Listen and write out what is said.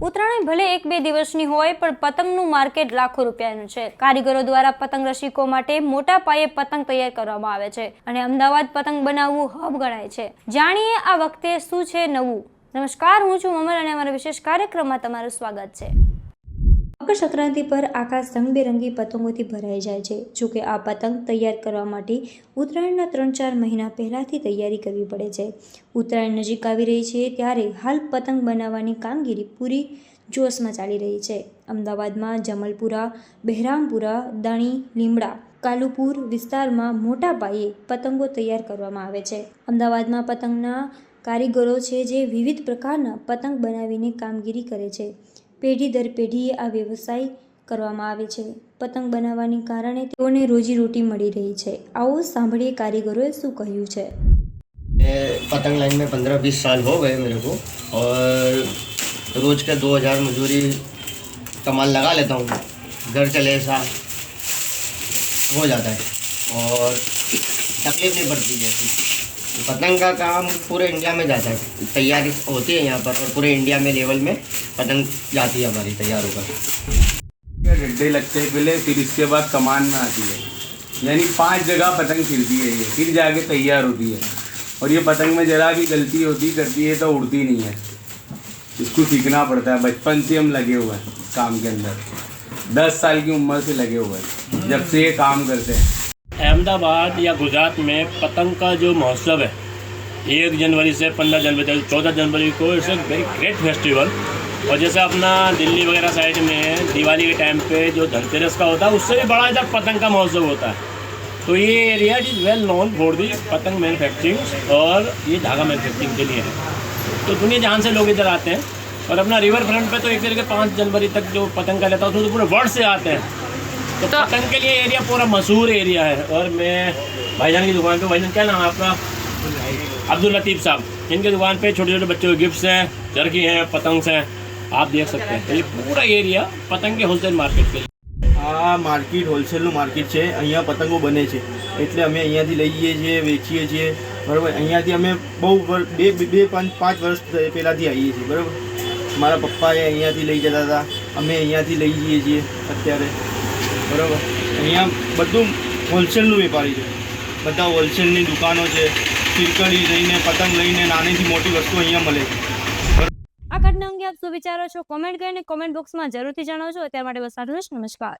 ઉત્તરાયણ ભલે 1-2 દિવસની હોય પણ પતંગનું માર્કેટ લાખો રૂપિયાનું છે। કારીગરો દ્વારા પતંગ રસિકો માટે મોટા પાયે પતંગ તૈયાર કરવામાં આવે છે અને અમદાવાદ પતંગ બનાવવું હબ ગણાય છે। જાણીએ આ વખતે શું છે નવું। નમસ્કાર, હું છું અમર અને અમારા વિશેષ કાર્યક્રમમાં તમારું સ્વાગત છે। મકર સંક્રાંતિ પર આકાશ રંગબેરંગી પતંગોથી ભરાઈ જાય છે। જોકે આ પતંગ તૈયાર કરવા માટે ઉત્તરાયણના 3-4 મહિના પહેલાથી તૈયારી કરવી પડે છે। ઉત્તરાયણ નજીક આવી રહી છે ત્યારે હાલ પતંગ બનાવવાની કામગીરી પૂરી જોશમાં ચાલી રહી છે। અમદાવાદમાં જમલપુરા, બહેરામપુરા, દણી, લીમડા, કાલુપુર વિસ્તારમાં મોટા પાયે પતંગો તૈયાર કરવામાં આવે છે। અમદાવાદમાં પતંગના કારીગરો છે જે વિવિધ પ્રકારના પતંગ બનાવીને કામગીરી કરે છે। પેઢી દર પેઢીએ આ વ્યવસાય કરવામાં આવે છે। પતંગ બનાવવાને કારણે તેઓને રોજીરોટી મળી રહી છે। આવો સાંભળીએ કારીગરોએ શું કહ્યું છે। पतंग लाइन में 15-20 साल हो गए मेरे को और रोज़ के 2000 मजदूरी कमाल लगा लेता हूँ। घर चले ऐसा हो जाता है और तकलीफ नहीं पड़ती है। पतंग का काम पूरे इंडिया में जाता है, तैयारी होती है यहाँ पर और पूरे इंडिया में लेवल में पतंग जाती है हमारी तैयार होकर। गड्ढे लगते हैं पहले, फिर इसके बाद कमान में आती है, यानी 5 जगह पतंग खिलती है ये, फिर जाके तैयार होती है। और ये पतंग में जरा भी गलती होती करती है तो उड़ती नहीं है, इसको सीखना पड़ता है। बचपन से हम लगे हुए हैं काम के अंदर, 10 साल की उम्र से लगे हुए हैं जब से ये काम करते हैं। अहमदाबाद या गुजरात में पतंग का जो महोत्सव है 1 जनवरी से 15 जनवरी तक 14 जनवरी को it's a very great festival. और जैसे अपना दिल्ली वगैरह साइड में दिवाली के टाइम पे जो धनतेरस का होता है उससे भी बड़ा इधर पतंग का महोत्सव होता है। तो ये area is well known for the पतंग मैन्युफैक्चरिंग और ये धागा मैन्युफैक्चरिंग के लिए है। तो दुनिया जहाँ से लोग इधर आते हैं और अपना रिवर फ्रंट पे तो एक तरीके 5 जनवरी तक जो पतंग का लेता है उसमें तो पूरे वर्ल्ड से आते हैं। तो पतंग के लिए एरिया पूरा मशहूर एरिया है। और मैं भाईजान की दुकान पे, भाईजान क्या नाम है आपका? अब्दुल लतीफ़ साहब, इनकी दुकान पे छोटे छोटे बच्चों के गिफ्ट्स हैं, चरखी हैं, पतंग हैं, आप देख सकते हैं। ये पूरा एरिया पतंग के होलसेल मार्केट के लिए। આ માર્કેટ હોલસેલનું માર્કેટ છે। અહીંયા પતંગો બને છે એટલે અમે અહીંયાથી લઈએ છીએ, વેચીએ છીએ, બરાબર। અહીંયાથી અમે બહુ 2-5 વર્ષ પહેલાંથી આવીએ છીએ, બરાબર। મારા પપ્પાએ અહીંયાથી લઈ જતા હતા, અમે અહીંયાથી લઈ જઈએ છીએ અત્યારે, બરાબર। અહીંયા બધું હોલસેલનું વેપારી છે, બધા હોલસેલની દુકાનો છે। ચીરકડી લઈને પતંગ લઈને નાનીથી મોટી વસ્તુ અહીંયા મળે છે। આ ઘટના અંગે આપ શું વિચારો છો? કોમેન્ટ કરીને કોમેન્ટ બોક્સમાં જરૂરથી જણાવજો। અત્યાર માટે બસ આટલું જ। નમસ્કાર।